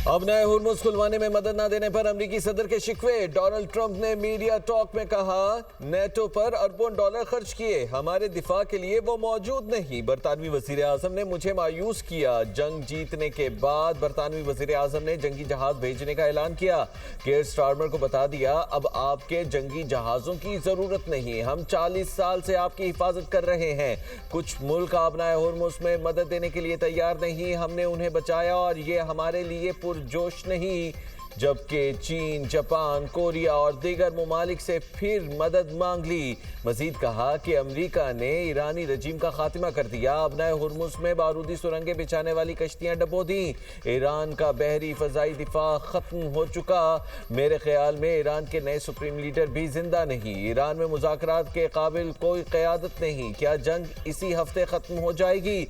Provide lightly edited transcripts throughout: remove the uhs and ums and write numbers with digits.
अब नए हुर्मुज़ खुलवाने में मदद न देने पर अमेरिकी सदर के शिकवे। डोनाल्ड ट्रंप ने मीडिया टॉक में कहा, नेटो पर अरबों डॉलर खर्च किए, हमारे दिफा के लिए वो मौजूद नहीं। बरतानवी वजीर आजम ने मुझे मायूस किया। जंग जीतने के बाद बरतानवी वजीर आजम ने जंगी जहाज भेजने का ऐलान किया। केयर स्टारमर को बता दिया, अब आपके जंगी जहाजों की जरूरत नहीं, हम 40 साल से आपकी हिफाजत कर रहे हैं। कुछ मुल्क अपना हुर्मुज़ में मदद देने के लिए तैयार नहीं, हमने उन्हें बचाया और ये हमारे लिए जोश नहीं। जबकि चीन, जापान, कोरिया और दीगर ममालिक से फिर मदद मांग ली। मजीद कहा कि अमेरिका ने ईरानी रजीम का खात्मा कर दिया। अब नए हुर्मुज़ में बारूदी सुरंगें बिछाने वाली कश्तियां डबो दी। ईरान का बहरी फजाई दिफा खत्म हो चुका। मेरे ख्याल में ईरान के नए सुप्रीम लीडर भी जिंदा नहीं। ईरान में मुज़ाकरात के काबिल कोई क़यादत नहीं। क्या जंग इसी हफ्ते खत्म हो जाएगी?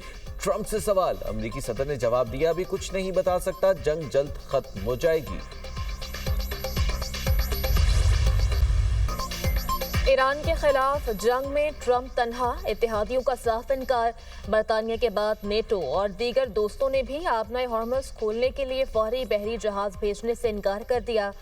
ट्रंप से सवाल। अमेरिकी सदर ने जवाब दिया, अभी कुछ नहीं बता सकता, जंग जल्द खत्म हो जाएगी। ईरान के खिलाफ जंग में ट्रंप तन्हा, इत्तेहादियों का साफ इनकार। बरतानिया के बाद नेटो और दीगर दोस्तों ने भी अपना हुर्मुज़ खोलने के लिए फौरी बहरी जहाज भेजने से इनकार कर दिया।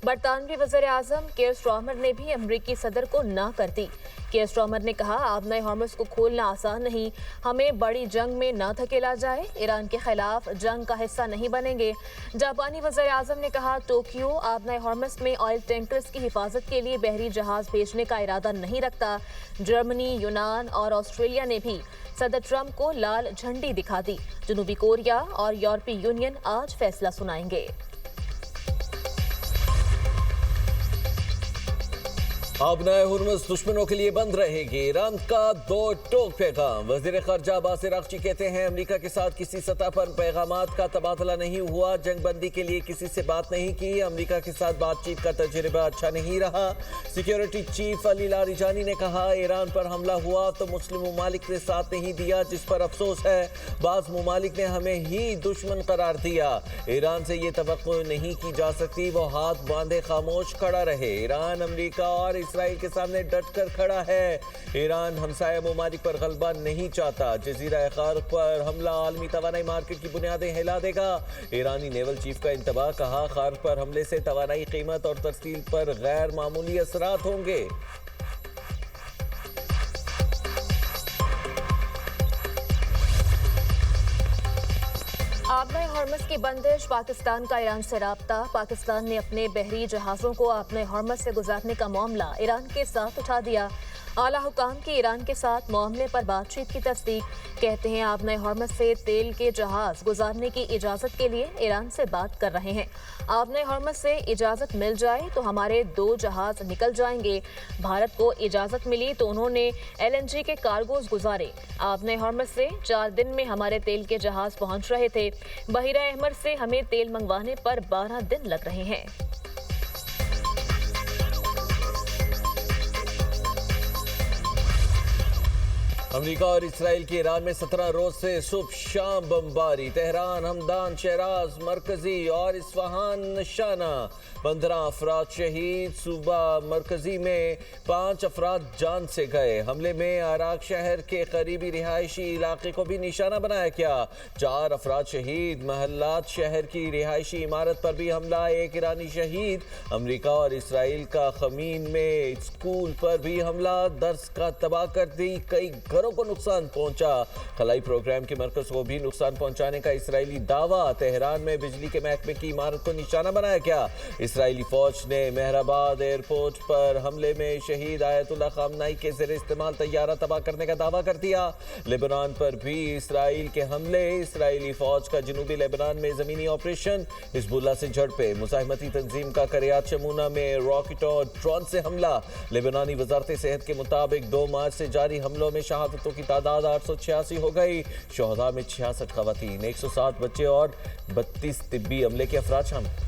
बरतानवी वज़ीर आज़म केयर स्टारमर ने भी अमरीकी सदर को ना कर दी। केयर स्टारमर ने कहा, अपना हुर्मुज़ को खोलना आसान नहीं, हमें बड़ी जंग में ना धकेला जाए, ईरान के खिलाफ जंग का हिस्सा नहीं बनेंगे। जापानी वज़ीर आज़म ने कहा, टोक्यो अपना हुर्मुज़ में ऑयल टैंकर्स की हिफाजत के लिए बहरी जहाज भेजने का इरादा नहीं रखता। जर्मनी, यूनान और ऑस्ट्रेलिया ने भी सदर ट्रंप को लाल झंडी दिखा दी। जनूबी कोरिया और यूरोपीय यूनियन आज फैसला सुनाएंगे। अब नए हुर्मुज़ दुश्मनों के लिए बंद रहेगी। ईरान का दो टोक पैगाम। वज़ीर ख़ारजा अब्बास अराग़ची कहते हैं, अमेरिका के साथ किसी सतह पर पैगामात का तबादला नहीं हुआ, जंग बंदी के लिए किसी से बात नहीं की, अमेरिका के साथ बातचीत का तजुर्बा अच्छा नहीं रहा। सिक्योरिटी चीफ अली लारिजानी ने कहा, ईरान पर हमला हुआ तो मुस्लिम ममालिक ने साथ नहीं दिया, जिस पर अफसोस है। बाज़ ममालिक ने हमें ही दुश्मन करार दिया। ईरान से ये तवक्को नहीं की जा सकती वो हाथ बांधे खामोश खड़ा रहे। ईरान अमेरिका और इसराइल के सामने डट कर खड़ा है। ईरान हमसाया ममालिक पर गलबा नहीं चाहता। जजीरा खार्क पर हमला आलमी तवानाई मार्केट की बुनियादें हिला देगा। ईरानी नेवल चीफ का इंतबाह। कहा, खार्क पर हमले से तवानाई कीमत और तरसील पर गैर मामूली असरात होंगे। अपना हुर्मुज़ की बंदिश, पाकिस्तान का ईरान से राब्ता। पाकिस्तान ने अपने बहरी जहाज़ों को अपने हुर्मुज़ से गुजारने का मामला ईरान के साथ उठा दिया। आला हुकाम की ईरान के साथ मामले पर बातचीत की तस्दीक। कहते हैं, अपने हुर्मुज़ से तेल के जहाज़ गुजारने की इजाज़त के लिए ईरान से बात कर रहे हैं। अपने हुर्मुज़ से इजाज़त मिल जाए तो हमारे 2 जहाज़ निकल जाएंगे। भारत को इजाज़त मिली तो उन्होंने LNG के कार्गोज गुजारे। अपने हुर्मुज़ से 4 दिन में हमारे तेल के जहाज़ पहुंच रहे थे। बहिरा अहमर से हमें तेल मंगवाने पर 12 दिन लग रहे हैं। अमेरिका और इसराइल की ईरान में 17 रोज से सुबह शाम बमबारी। तेहरान, हमदान, शहराज, मरकजी और इस्फहान निशाना। 15 अफराद शहीद। सूबा मरकजी में 5 अफराद जान से गए। हमले में अराक शहर के करीबी रिहायशी इलाके को भी निशाना बनाया गया। 4 अफराद शहीद। महल्लात शहर की रिहायशी इमारत पर भी हमला, 1 ईरानी शहीद। अमेरिका और इसराइल का खमीन में स्कूल पर भी हमला, दर्स का तबाह कर दी, कई घरों को नुकसान पहुंचा। खलाई प्रोग्राम के मरकज को भी नुकसान पहुंचाने का इसराइली दावा। तेहरान में बिजली के महकमे की इमारत को निशाना बनाया गया। इसराइली फौज ने मेहराबाद एयरपोर्ट पर हमले में शहीद आयतुल्लाह खामनाई के ज़ेर इस्तेमाल तैयारा तबाह करने का दावा कर दिया। लेबनान पर भी इसराइल के हमले। इसराइली फौज का जनूबी लेबनान में ज़मीनी ऑपरेशन। हिजबुल्लाह से झड़पें। मुज़ाहिमती तंजीम का करियात शमूना में रॉकेट और ड्रोन से हमला। लेबनानी वजारत सेहत के मुताबिक 2 मार्च से जारी हमलों में शहादतों की तादाद 886 हो गई। शोहदा में 66 खवातीन, 107 बच्चे और 32 तिब्बी अमले के अफराद शामिल।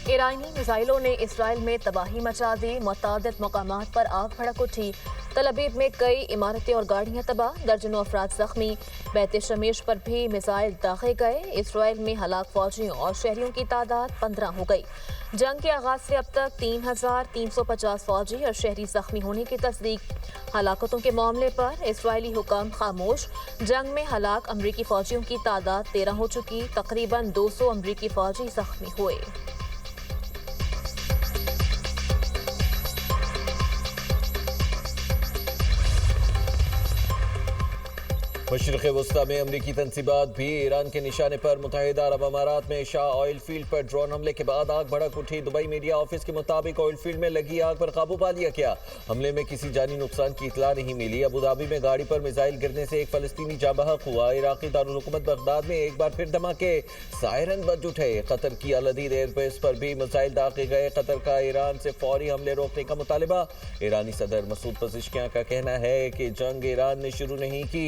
ईरानी मिसाइलों ने इसराइल में तबाही मचा दी। मुतादिद मकामात पर आग भड़क उठी। तल अबीब में कई इमारतें और गाड़ियां तबाह, दर्जनों अफराद जख्मी। बैत शमेश पर भी मिसाइल दागे गए। इसराइल में हलाक फौजियों और शहरियों की तादाद 15 हो गई। जंग के आगाज से अब तक 3,350 फौजी और शहरी जख्मी होने की तस्दीक। हलाकतों के मामले पर इसराइली हुकाम खामोश। जंग में हलाक अमरीकी फौजियों की तादाद 13 हो चुकी। तकरीबन 200 अमरीकी फौजी जख्मी हुए। मशरिक़ वस्ता में अमरीकी तंसीबात भी ईरान के निशाने पर। मुत्तहिदा अरब अमारात में शाह ऑयल फील्ड पर ड्रोन हमले के बाद आग भड़क उठी। दुबई मीडिया ऑफिस के मुताबिक ऑयल फील्ड में लगी आग पर काबू पा लिया गया। हमले में किसी जानी नुकसान की इतला नहीं मिली। अबू धाबी में गाड़ी पर मिसाइल गिरने से एक फलस्तीनी जाँ बहक हुआ। इराकी दारुल हुकूमत बगदाद में एक बार फिर धमाके, सायरन बज उठे। कतर की अल अदीद एयरबेस पर भी मिसाइल दागे गए। कतर का ईरान से फौरी हमले रोकने का मुतालबा। ईरानी सदर मसूद पज़ेश्कियां का कहना है कि जंग ईरान ने शुरू नहीं की,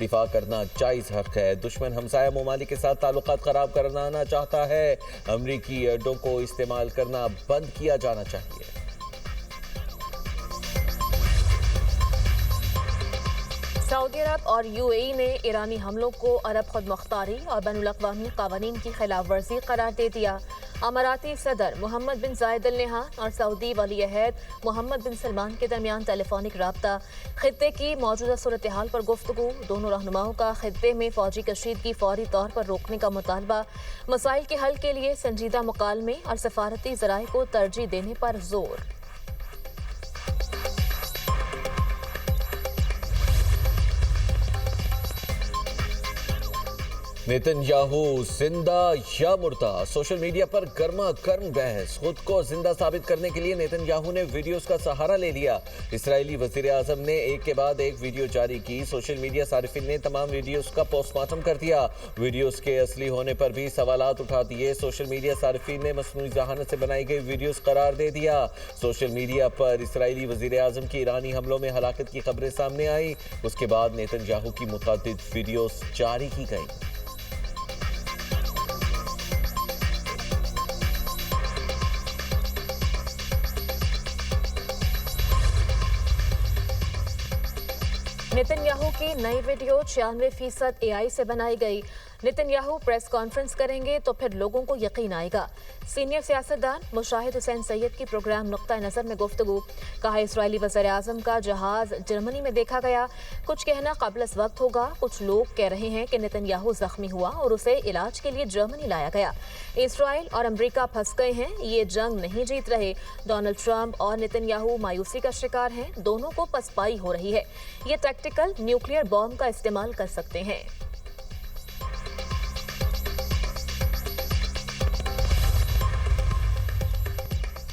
दिफा करना जायज हक है। दुश्मन हमसाया ममालिक के साथ ताल्लुकात खराब करना चाहता है। अमरीकी अड्डों को इस्तेमाल करना बंद किया जाना चाहिए। सऊदी अरब और यूएई ने ईरानी हमलों को अरब खुद मुख्तारी और बैनुल-अक़वामी क़वानीन की खिलाफ वर्जी करार दे दिया। अमाराती सदर मोहम्मद बिन जायद अल नहयान और सऊदी वली अहद मोहम्मद बिन सलमान के दरमियान टेलीफोनिक राब्ता। खित्ते की मौजूदा सूरत हाल पर गुफ्तगू। दोनों रहनुमाओं का खित्ते में फौजी कशीदगी फौरी तौर पर रोकने का मुतालबा। मसाइल के हल के लिए संजीदा मुकालमे और सफारती ज़राए को तरजीह देने पर जोर। नेतन्याहू जिंदा या मुर्दा, सोशल मीडिया पर गर्मा गर्म बहस। खुद को जिंदा साबित करने के लिए नेतन्याहू ने वीडियोस का सहारा ले लिया। इसराइली वजीर आजम ने एक के बाद एक वीडियो जारी की। सोशल मीडिया सारिफिन ने तमाम वीडियोस का पोस्टमार्टम कर दिया। वीडियोस के असली होने पर भी सवालात उठा दिए। सोशल मीडिया सारिफिन ने मसनूई जहानत से बनाई गई वीडियोस करार दे दिया। सोशल मीडिया पर इसराइली वजीर आजम की ईरानी हमलों में हलाकत की खबरें सामने आई। उसके बाद नेतन्याहू की मुतादिद वीडियोस जारी की गई। नेतन्याहू की नई वीडियो 96% एआई से बनाई गई। नेतन्याहू प्रेस कॉन्फ्रेंस करेंगे तो फिर लोगों को यकीन आएगा। सीनियर सियासतदान मुशाहिद हुसैन सैयद की प्रोग्राम नुक्ता नज़र में गुफ्तगू। कहा इसराइली वज़ीर आज़म का जहाज जर्मनी में देखा गया। कुछ कहना काबिल वक्त होगा। कुछ लोग कह रहे हैं कि नेतन्याहू जख्मी हुआ और उसे इलाज के लिए जर्मनी लाया गया। इसराइल और अमरीका फंस गए हैं, ये जंग नहीं जीत रहे। डोनाल्ड ट्रंप और नेतन्याहू मायूसी का शिकार हैं। दोनों को पसपाई हो रही है। ये टैक्टिकल न्यूक्लियर बॉम्ब का इस्तेमाल कर सकते हैं।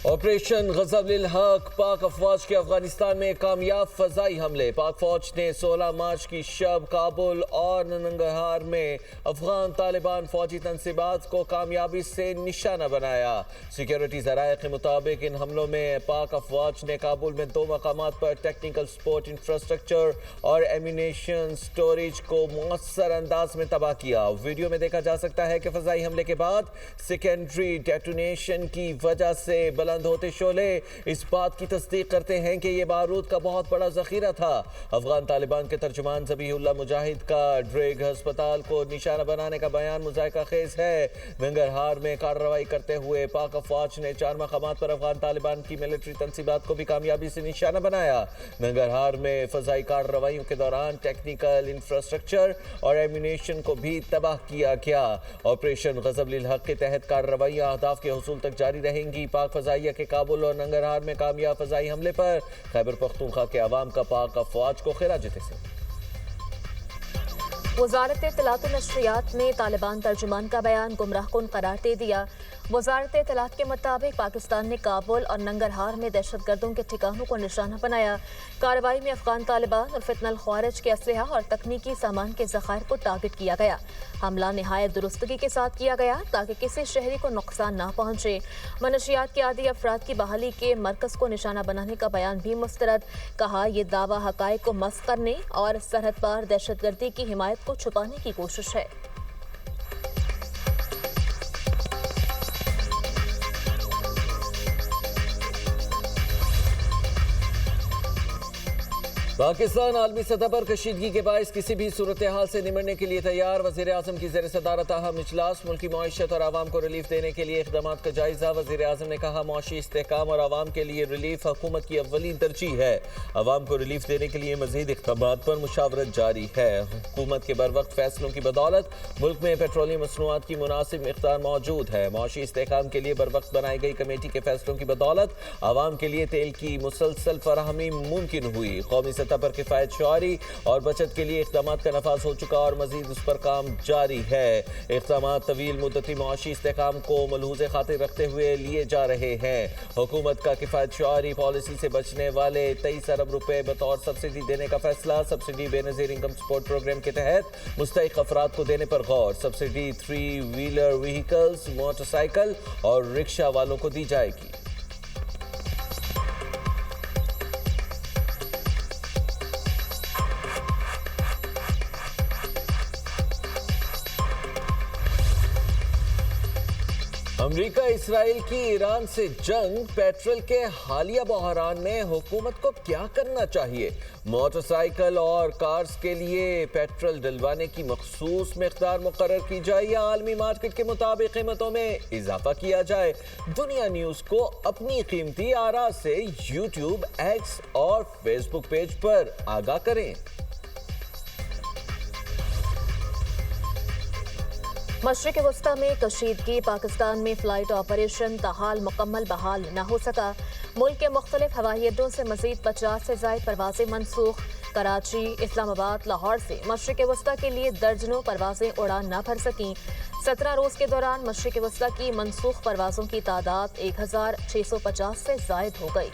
ऑपरेशन ग़ज़ब-उल हक़, पाक अफवाज के अफगानिस्तान में कामयाब फ़ज़ाई हमले। पाक फ़ौज ने 16 मार्च की शब काबुल और नंगरहार में अफगान तालिबान फ़ौजी तंसीबात को कामयाबी से निशाना बनाया। सिक्योरिटी ज़राए के मुताबिक इन हमलों में पाक अफवाज ने काबुल में 2 मकामात पर टेक्निकल सपोर्ट इंफ्रास्ट्रक्चर और एम्यूनेशन स्टोरेज को मौसर अंदाज में तबाह किया। वीडियो में देखा जा सकता है कि फ़ज़ाई हमले के बाद सेकेंडरी डेटोनेशन की वजह से बुलंद होते शोले इस बात की तस्दीक करते हैं कि यह बारूद का बहुत बड़ा जखीरा था। अफगान तालिबान के तर्जुमान ज़बीहुल्लाह मुजाहिद का ड्रेग अस्पताल को निशाना बनाने का बयान मुज़ाहिका खेज है। नंगरहार में कार्रवाई करते हुए पाक अफवाज ने 4 मकामात पर अफगान तालिबान की मिलिट्री तंसीबात को भी कामयाबी से निशाना बनाया। नंगरहार में फ़ज़ाई कार्रवाइयों के दौरान टेक्निकल इंफ्रास्ट्रक्चर और एम्यूनेशन को भी तबाह किया गया। ऑपरेशन ग़ज़ब-उल हक़ के तहत कार्रवाइयाँ अहदाफ के हुसूल तक जारी रहेंगी। पाक फ़ज़ाइया के काबुल और नंगरहार में कामयाब फ़ज़ाई हमले पर खैबर पख्तूनख्वा के अवाम का पाक अफवाज को खिराज तहसीन। वज़ारत इत्तलात व नशरियात ने तालिबान तर्जुमान का बयान गुमराहकुन करार दे दिया। वज़ारत इत्तलात के मुताबिक पाकिस्तान ने काबुल और नंगरहार में दहशतगर्दों के ठिकानों को निशाना बनाया। कार्रवाई में अफगान तालिबान और फितनल ख्वारिज के असलहा और तकनीकी सामान के ज़खायर को टारगेट किया गया। हमला नहायत दुरुस्तगी के साथ किया गया ताकि किसी शहरी को नुकसान ना पहुंचे। मनशियात के आदी अफराद की बहाली के मरकज को निशाना बनाने का बयान भी मुस्तरद। कहा यह दावा हक़ाइक़ को मस्ख़ करने और सरहद पार दहशतगर्दी की हिमायत को छुपाने की कोशिश है। پاکستان عالمی سطح پر کشیدگی کے باعث کسی بھی صورتحال سے نمٹنے کے لیے تیار. وزیر اعظم کی زیر صدارت اہم اجلاس. ملکی معیشت اور عوام کو ریلیف دینے کے لیے اقدامات کا جائزہ. وزیر اعظم نے کہا معاشی استحکام اور عوام کے لیے ریلیف حکومت کی اولین ترجیح ہے. عوام کو ریلیف دینے کے لیے مزید اقدامات پر مشاورت جاری ہے. حکومت کے بروقت فیصلوں کی بدولت ملک میں پیٹرولیم مصنوعات کی مناسب مقدار موجود ہے. معاشی استحکام کے لیے بروقت بنائی گئی کمیٹی کے فیصلوں کی بدولت عوام کے لیے تیل کی مسلسل فراہمی ممکن ہوئی. قومی سطح پر کفایت شعاری اور بچت کے لیے اقدامات کا نفاذ ہو چکا اور مزید اس پر کام جاری ہے. اقدامات طویل مدتی معاشی استحکام کو ملحوظ خاطر رکھتے ہوئے لیے جا رہے ہیں. حکومت کا کفایت شعاری پالیسی سے بچنے والے 23 ارب روپے بطور سبسڈی دینے کا فیصلہ. سبسڈی بے نظیر انکم سپورٹ پروگرام کے تحت مستحق افراد کو دینے پر غور. Subsidy 3 wheeler vehicles, motor cycle اور رکشہ والوں کو دی جائے گی. امریکہ اسرائیل کی ایران سے جنگ. پیٹرول کے حالیہ بحران میں حکومت کو کیا کرنا چاہیے؟ موٹر سائیکل اور کارز کے لیے پیٹرول ڈلوانے کی مخصوص مقدار مقرر کی جائے یا عالمی مارکیٹ کے مطابق قیمتوں میں اضافہ کیا جائے؟ دنیا نیوز کو اپنی قیمتی آراء سے یوٹیوب، ایکس اور فیس بک پیج پر آگاہ کریں. مشرق وسطی میں کشیدگی. پاکستان میں فلائٹ آپریشن تاحال مکمل بحال نہ ہو سکا. ملک کے مختلف ہوائی اڈوں سے مزید 50 سے زائد پروازیں منسوخ. کراچی، اسلام آباد، لاہور سے مشرق وسطی کے لیے درجنوں پروازیں اڑان نہ بھر سکیں. 17 روز کے دوران مشرق وسطی کی منسوخ پروازوں کی تعداد 1650 سے زائد ہو گئی.